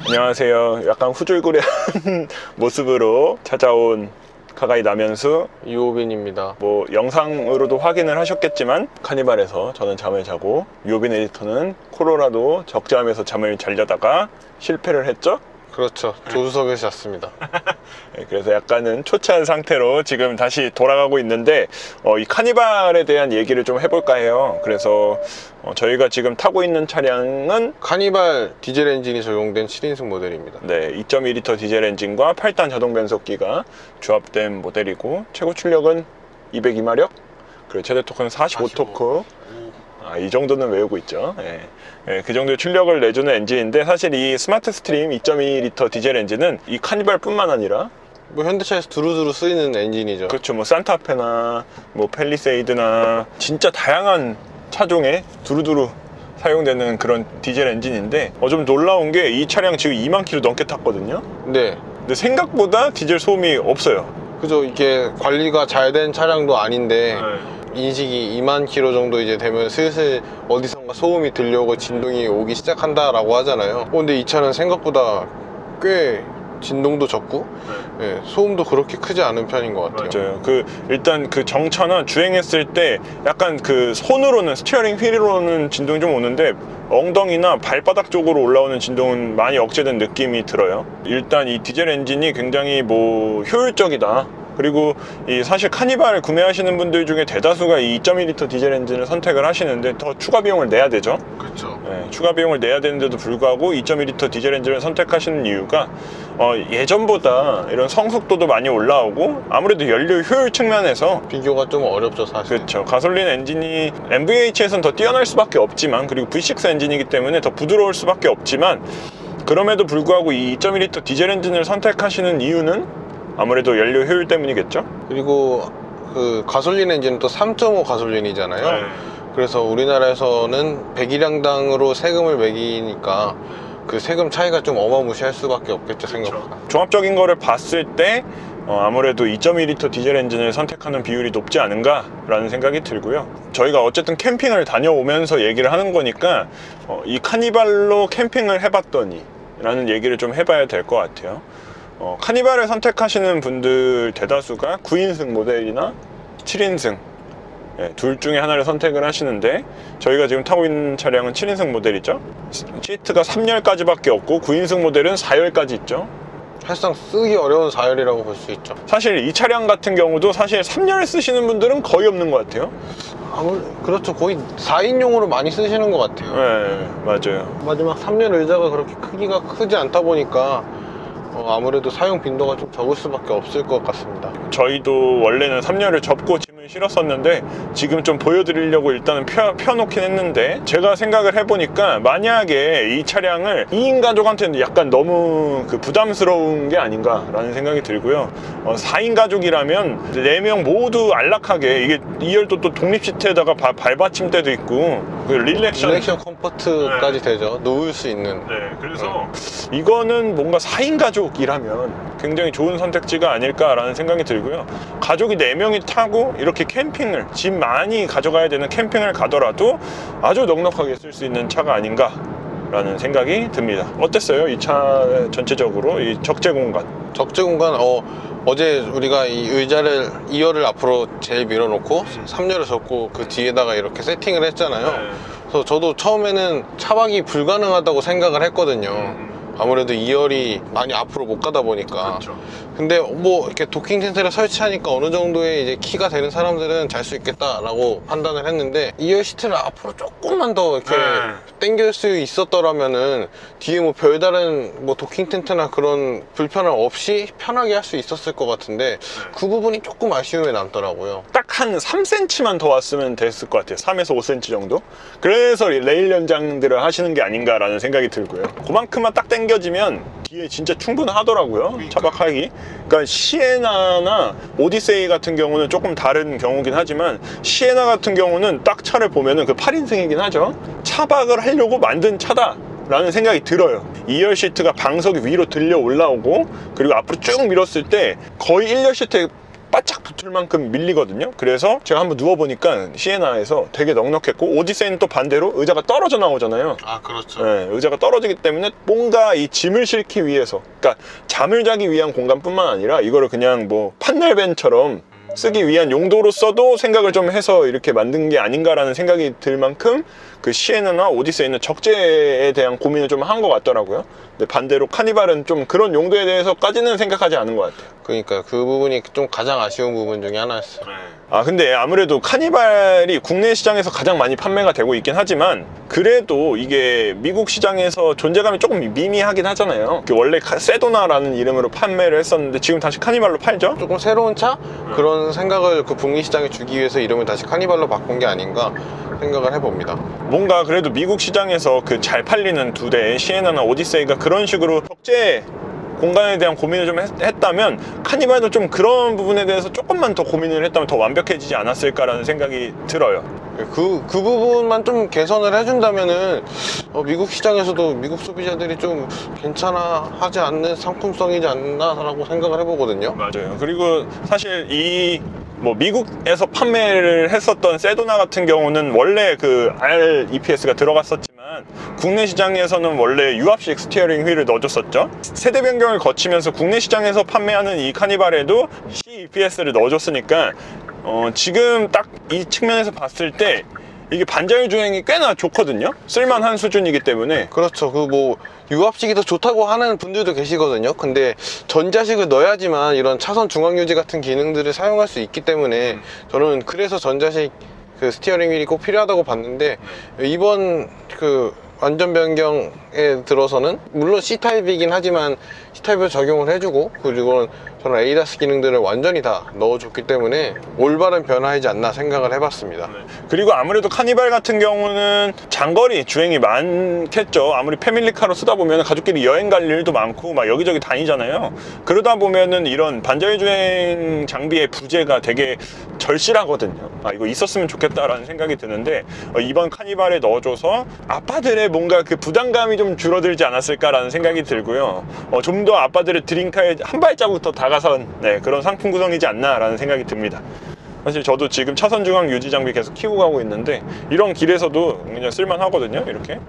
안녕하세요. 약간 후줄구레한 모습으로 찾아온 가가이 남현수 유호빈입니다. 뭐 영상으로도 확인을 하셨겠지만 카니발에서 저는 잠을 자고 유호빈 에디터는 콜로라도 적재함에서 잠을 자려다가 실패를 했죠. 그렇죠. 조수석에서 잤습니다. 네, 그래서 약간은 초췌한 상태로 지금 다시 돌아가고 있는데 이 카니발에 대한 얘기를 좀 해볼까 해요. 그래서 저희가 지금 타고 있는 차량은 카니발 디젤 엔진이 적용된 7인승 모델입니다. 네, 2.2L 디젤 엔진과 8단 자동 변속기가 조합된 모델이고 최고 출력은 202마력, 그리고 최대 토크는 45토크. 이 정도는 외우고 있죠. 그 정도의 출력을 내주는 엔진인데, 사실 이 스마트 스트림 2.2L 디젤 엔진은 이 카니발뿐만 아니라 뭐 현대차에서 두루두루 쓰이는 엔진이죠. 그렇죠, 뭐 산타페나 뭐 팰리세이드나 진짜 다양한 차종에 두루두루 사용되는 그런 디젤 엔진인데, 좀 놀라운 게 이 차량 지금 2만 킬로 넘게 탔거든요. 네. 근데 생각보다 디젤 소음이 없어요. 그죠. 이게 관리가 잘 된 차량도 아닌데 인식이 2만 킬로 정도 이제 되면 슬슬 어디선가 소음이 들려오고 진동이 오기 시작한다라고 하잖아요. 근데 이 차는 생각보다 꽤 진동도 적고 소음도 그렇게 크지 않은 편인 것 같아요. 맞아요. 일단 그 정차나 주행했을 때 약간 그 손으로는, 스티어링 휠로는 진동이 좀 오는데 엉덩이나 발바닥 쪽으로 올라오는 진동은 많이 억제된 느낌이 들어요. 일단 이 디젤 엔진이 굉장히 뭐 효율적이다. 그리고 사실 카니발 구매하시는 분들 중에 대다수가 이 2.2L 디젤 엔진을 선택을 하시는데 더 추가 비용을 내야 되죠. 그렇죠. 추가 비용을 내야 되는데도 불구하고 2.2L 디젤 엔진을 선택하시는 이유가 예전보다 이런 성숙도도 많이 올라오고, 아무래도 연료 효율 측면에서 비교가 좀 어렵죠, 사실. 그렇죠. 가솔린 엔진이 MVH에서는 더 뛰어날 수밖에 없지만, 그리고 V6 엔진이기 때문에 더 부드러울 수밖에 없지만, 그럼에도 불구하고 이 2.2L 디젤 엔진을 선택하시는 이유는 아무래도 연료 효율 때문이겠죠. 그리고 그 가솔린 엔진은 또 3.5 가솔린이잖아요. 그래서 우리나라에서는 배기량당으로 세금을 매기니까 그 세금 차이가 좀 어마무시할 수밖에 없겠죠, 생각보다. 종합적인 거를 봤을 때 아무래도 2.2L 디젤 엔진을 선택하는 비율이 높지 않은가라는 생각이 들고요. 저희가 어쨌든 캠핑을 다녀오면서 얘기를 하는 거니까 이 카니발로 캠핑을 해봤더니 라는 얘기를 좀 해봐야 될 것 같아요. 카니발을 선택하시는 분들 대다수가 9인승 모델이나 7인승 둘 중에 하나를 선택을 하시는데, 저희가 지금 타고 있는 차량은 7인승 모델이죠. 시트가 3열까지 밖에 없고 9인승 모델은 4열까지 있죠. 사실상 쓰기 어려운 4열이라고 볼 수 있죠. 사실 이 차량 같은 경우도 사실 3열 쓰시는 분들은 거의 없는 것 같아요. 그렇죠. 거의 4인용으로 많이 쓰시는 것 같아요. 네, 맞아요. 마지막 3열 의자가 그렇게 크기가 크지 않다 보니까 아무래도 사용 빈도가 좀 적을 수밖에 없을 것 같습니다. 저희도 원래는 3열을 접고 짐을 실었었는데, 지금 좀 보여드리려고 일단은 펴놓긴 했는데, 제가 생각을 해보니까 만약에 이 차량을 2인 가족한테는 약간 너무 부담스러운 게 아닌가라는 생각이 들고요. 4인 가족이라면 4명 모두 안락하게, 이게 2열도 또 독립 시트에다가 발받침대도 있고 릴렉션 컴포트까지 되죠. 누울 수 있는. 그래서 이거는 뭔가 4인 가족이라면 굉장히 좋은 선택지가 아닐까라는 생각이 들고요. 가족이 4명이 타고 이렇게 캠핑을, 짐 많이 가져가야 되는 캠핑을 가더라도 아주 넉넉하게 쓸 수 있는 차가 아닌가 라는 생각이 듭니다. 어땠어요? 이 차 전체적으로 이 적재 공간? 적재 공간, 어제 우리가 이 의자를 2열을 앞으로 제일 밀어놓고 3열을 접고 그 뒤에다가 이렇게 세팅을 했잖아요. 그래서 저도 처음에는 차박이 불가능하다고 생각을 했거든요. 아무래도 2열이 많이 앞으로 못 가다 보니까. 그렇죠. 근데 뭐 이렇게 도킹 텐트를 설치하니까 어느 정도의 이제 키가 되는 사람들은 잘 수 있겠다라고 판단을 했는데, 2열 시트를 앞으로 조금만 더 이렇게 당길 수 있었더라면은 뒤에 뭐 별다른 뭐 도킹 텐트나 그런 불편함 없이 편하게 할 수 있었을 것 같은데, 그 부분이 조금 아쉬움이 남더라고요. 딱 한 3cm만 더 왔으면 됐을 것 같아요. 3에서 5cm 정도? 그래서 레일 연장들을 하시는 게 아닌가라는 생각이 들고요. 그만큼만 딱 당겨지면 뒤에 진짜 충분하더라고요. 차박하기. 그러니까 시에나나 오디세이 같은 경우는 조금 다른 경우긴 하지만, 시에나 같은 경우는 딱 차를 보면은 8인승이긴 하죠. 차박을 하려고 만든 차다 라는 생각이 들어요. 2열 시트가 방석이 위로 들려 올라오고, 그리고 앞으로 쭉 밀었을 때 거의 1열 시트에 바짝 붙을 만큼 밀리거든요. 그래서 제가 한번 누워보니까 시에나에서 되게 넉넉했고, 오디세이는 또 반대로 의자가 떨어져 나오잖아요. 아, 그렇죠. 네, 의자가 떨어지기 때문에 뭔가 이 짐을 싣기 위해서, 그러니까 잠을 자기 위한 공간뿐만 아니라 이거를 그냥 뭐 판넬벤처럼 쓰기 위한 용도로서도 생각을 좀 해서 이렇게 만든 게 아닌가라는 생각이 들 만큼 그 시에나나 오디세이는 적재에 대한 고민을 좀 한 것 같더라고요. 근데 반대로 카니발은 좀 그런 용도에 대해서까지는 생각하지 않은 것 같아요. 그러니까 그 부분이 좀 가장 아쉬운 부분 중에 하나였어요. 아, 근데 아무래도 카니발이 국내 시장에서 가장 많이 판매가 되고 있긴 하지만, 그래도 이게 미국 시장에서 존재감이 조금 미미하긴 하잖아요. 원래 세도나라는 이름으로 판매를 했었는데 지금 다시 카니발로 팔죠? 조금 새로운 차? 그런 생각을 그 북미 시장에 주기 위해서 이름을 다시 카니발로 바꾼 게 아닌가 생각을 해봅니다. 뭔가 그래도 미국 시장에서 그 잘 팔리는 두 대 시에나나 오디세이가 그런 식으로 적재 공간에 대한 고민을 좀 했다면, 카니발도 좀 그런 부분에 대해서 조금만 더 고민을 했다면 더 완벽해지지 않았을까라는 생각이 들어요. 그 부분만 좀 개선을 해준다면은 미국 시장에서도 미국 소비자들이 좀 괜찮아 하지 않는 상품성이지 않나라고 생각을 해보거든요. 맞아요. 그리고 사실 이 뭐 미국에서 판매를 했었던 세도나 같은 경우는 원래 그 REPS가 들어갔었지만 국내 시장에서는 원래 유압식 스티어링 휠을 넣어줬었죠. 세대 변경을 거치면서 국내 시장에서 판매하는 이 카니발에도 CEPS를 넣어줬으니까 지금 딱 이 측면에서 봤을 때 이게 반자율 주행이 꽤나 좋거든요. 쓸만한 수준이기 때문에. 그렇죠. 그 뭐 유압식이 더 좋다고 하는 분들도 계시거든요. 근데 전자식을 넣어야지만 이런 차선 중앙 유지 같은 기능들을 사용할 수 있기 때문에 저는 그래서 전자식 그 스티어링 휠이 꼭 필요하다고 봤는데, 이번 그 완전 변경에 들어서는 물론 C타입이긴 하지만 C타입을 적용을 해주고, 그리고 저는 에이다스 기능들을 완전히 다 넣어줬기 때문에 올바른 변화이지 않나 생각을 해봤습니다. 그리고 아무래도 카니발 같은 경우는 장거리 주행이 많겠죠. 아무리 패밀리카로 쓰다 보면 가족끼리 여행 갈 일도 많고 막 여기저기 다니잖아요. 그러다 보면은 이런 반자율 주행 장비의 부재가 되게 절실하거든요. 아, 이거 있었으면 좋겠다라는 생각이 드는데, 이번 카니발에 넣어줘서 아빠들의 뭔가 그 부담감이 좀 줄어들지 않았을까라는 생각이 들고요. 좀 더 아빠들의 드림카에 한 발자국 더 다가선 그런 상품 구성이지 않나라는 생각이 듭니다. 사실 저도 지금 차선 중앙 유지 장비 계속 키우고 가고 있는데 이런 길에서도 그냥 쓸만하거든요. 이렇게.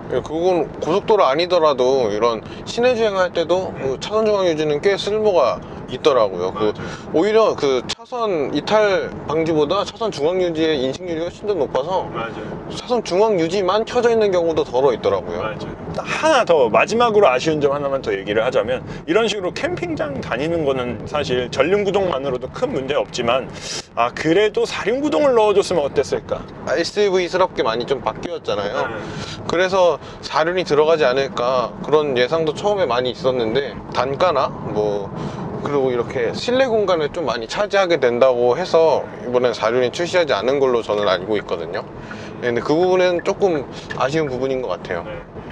그건 고속도로 아니더라도 이런 시내 주행할 때도 그 차선 중앙 유지는 꽤 쓸모가 있더라고요. 오히려 그 차선 이탈 방지보다 차선 중앙 유지의 인식률이 훨씬 더 높아서 차선 중앙 유지만 켜져 있는 경우도 덜어 있더라고요. 하나 더 마지막으로 아쉬운 점 하나만 더 얘기를 하자면, 이런 식으로 캠핑장 다니는 거는 사실 전륜구동만으로도 큰 문제 없지만, 그래도 사륜구동을 넣어줬으면 어땠을까? SUV스럽게 많이 좀 바뀌었잖아요. 그래서 사륜이 들어가지 않을까 그런 예상도 처음에 많이 있었는데, 단가나 그리고 이렇게 실내 공간을 좀 많이 차지하게 된다고 해서 이번엔 사륜이 출시하지 않은 걸로 저는 알고 있거든요. 근데 그 부분은 조금 아쉬운 부분인 것 같아요.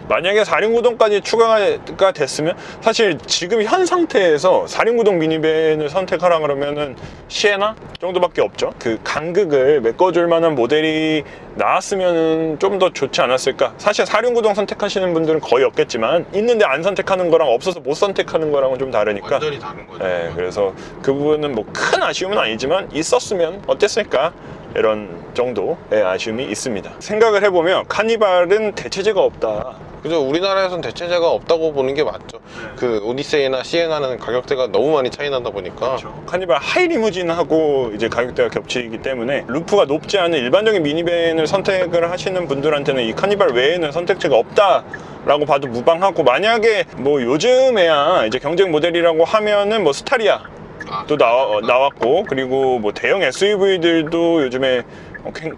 만약에 4륜구동까지 추가가 됐으면, 사실 지금 현 상태에서 4륜구동 미니밴을 선택하라 그러면은 시에나 정도밖에 없죠. 그 간극을 메꿔줄 만한 모델이 나왔으면 좀 더 좋지 않았을까. 사실 4륜구동 선택하시는 분들은 거의 없겠지만, 있는데 안 선택하는 거랑 없어서 못 선택하는 거랑은 좀 다르니까. 완전히 다른 거죠. 그래서 그 부분은 뭐 큰 아쉬움은 아니지만 있었으면 어땠을까, 이런 정도의 아쉬움이 있습니다. 생각을 해보면 카니발은 대체제가 없다. 그죠. 우리나라에선 대체제가 없다고 보는 게 맞죠. 그 오디세이나 시에나는 가격대가 너무 많이 차이 나다 보니까. 카니발 하이리무진하고 이제 가격대가 겹치기 때문에 루프가 높지 않은 일반적인 미니밴을 선택을 하시는 분들한테는 이 카니발 외에는 선택지가 없다 라고 봐도 무방하고, 만약에 뭐 요즘에야 이제 경쟁 모델이라고 하면은 뭐 스타리아 또 나왔고, 그리고 뭐 대형 SUV들도 요즘에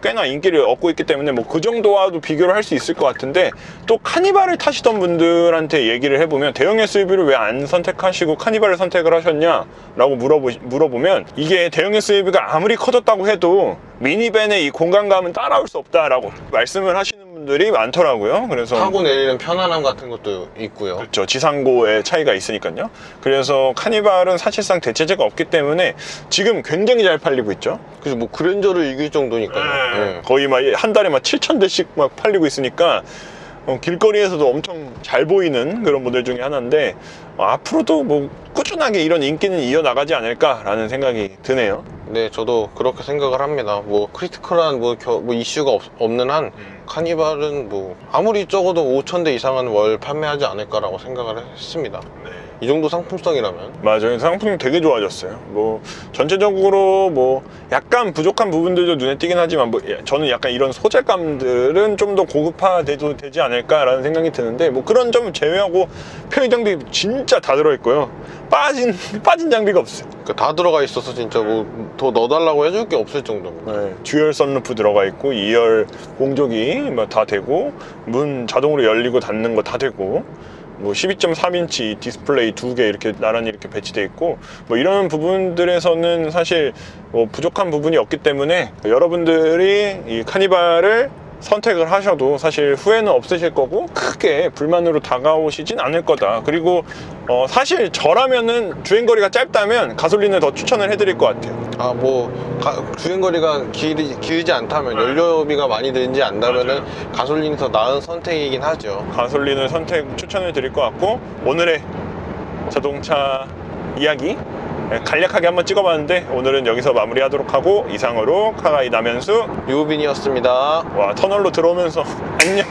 꽤나 인기를 얻고 있기 때문에 뭐 그 정도와도 비교를 할 수 있을 것 같은데, 또 카니발을 타시던 분들한테 얘기를 해보면 대형 SUV를 왜 안 선택하시고 카니발을 선택을 하셨냐 라고 물어보면, 이게 대형 SUV가 아무리 커졌다고 해도 미니밴의 이 공간감은 따라올 수 없다라고 말씀을 하시는 분들이 많더라고요. 그래서 타고 내리는 편안함 같은 것도 있고요. 그렇죠. 지상고의 차이가 있으니까요. 그래서 카니발은 사실상 대체제가 없기 때문에 지금 굉장히 잘 팔리고 있죠. 그래서 뭐 그랜저를 이길 정도니까요. 거의 막 한 달에 막 7,000대씩 막 팔리고 있으니까 길거리에서도 엄청 잘 보이는 그런 모델 중에 하나인데 앞으로도 뭐 꾸준하게 이런 인기는 이어나가지 않을까라는 생각이 드네요. 네, 저도 그렇게 생각을 합니다. 뭐 크리티컬한 뭐 이슈가 없는 한 카니발은 뭐 아무리 적어도 5,000대 이상은 월 판매하지 않을까라고 생각을 했습니다. 이 정도 상품성이라면. 맞아요. 상품이 되게 좋아졌어요. 뭐 전체적으로 뭐 약간 부족한 부분들도 눈에 띄긴 하지만 뭐 저는 약간 이런 소재감들은 좀 더 고급화돼도 되지 않을까라는 생각이 드는데 뭐 그런 점 제외하고 편의 장비 진짜 다 들어있고요. 빠진 장비가 없어요. 그러니까 다 들어가 있어서 진짜 뭐 더 넣어달라고 해줄 게 없을 정도입니다. 네, 듀얼 선루프 들어가 있고 2열 공조기 뭐 다 되고 문 자동으로 열리고 닫는 거 다 되고 뭐 12.3인치 디스플레이 2개 이렇게 나란히 이렇게 배치되어 있고 뭐 이런 부분들에서는 사실 뭐 부족한 부분이 없기 때문에 여러분들이 이 카니발을 선택을 하셔도 사실 후회는 없으실 거고 크게 불만으로 다가오시진 않을 거다. 그리고 사실 저라면은 주행거리가 짧다면 가솔린을 더 추천을 해드릴 것 같아요. 아, 뭐 주행거리가 길지 않다면 연료비가 많이 들지 않다면은 가솔린이 더 나은 선택이긴 하죠. 가솔린을 추천을 드릴 것 같고 오늘의 자동차 이야기 간략하게 한번 찍어봤는데 오늘은 여기서 마무리하도록 하고 이상으로 카가이 남현수 유빈이었습니다. 와 터널로 들어오면서 안녕.